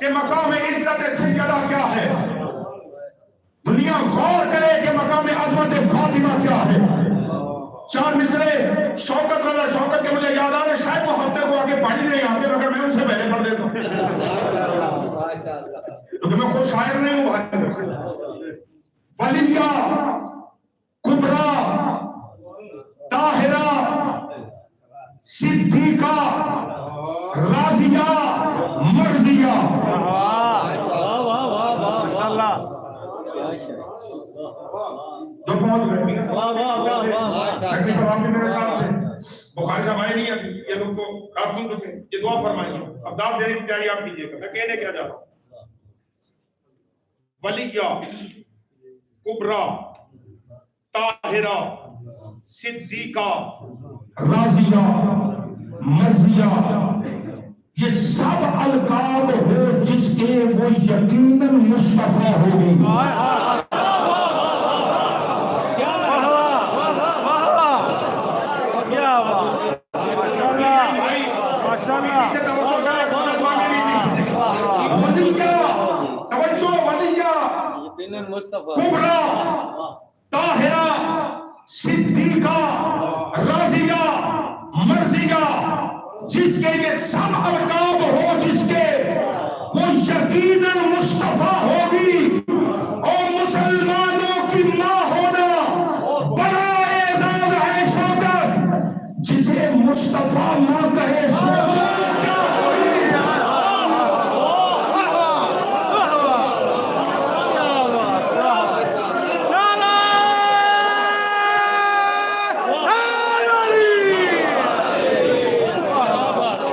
کہ مقام عزت سیدہ کیا ہے، دنیا غور کرے کہ مقام عظمت فاطمہ کیا ہے۔ چار مصرے شوکت رضا شوکت کے مجھے یاد آ رہے، شاید وہ ہفتے کو آگے پڑھ نہیں آتے مگر میں ان سے پہلے پڑھ دیتا ہوں کیونکہ میں خود شاعر نہیں ہوں بھائی۔ ولیہ کبریٰ طاہرہ صدیقہ راضیہ مرضیہ۔ جو پہنچ گئے میرے ساتھ تھے، بخاری صاحب آئے نہیں ابھی، یہ لوگ تو آپ سن چکے، یہ دعا فرمائیے، اب دعوت دینے کی تیاری آپ کیجیے گا، میں کہنے کیا جا رہا ہوں۔ ولیہ کبریٰ طاہرہ صدیقہ راضیہ مرضیہ، یہ سب القاب ہو جس کے وہ یقیناً مصطفیٰ ہوگی۔ کبریٰ طاہرہ صدیقہ راضیہ مرضیہ، جس کے یہ سب القاب ہو جس کے وہ یقیناً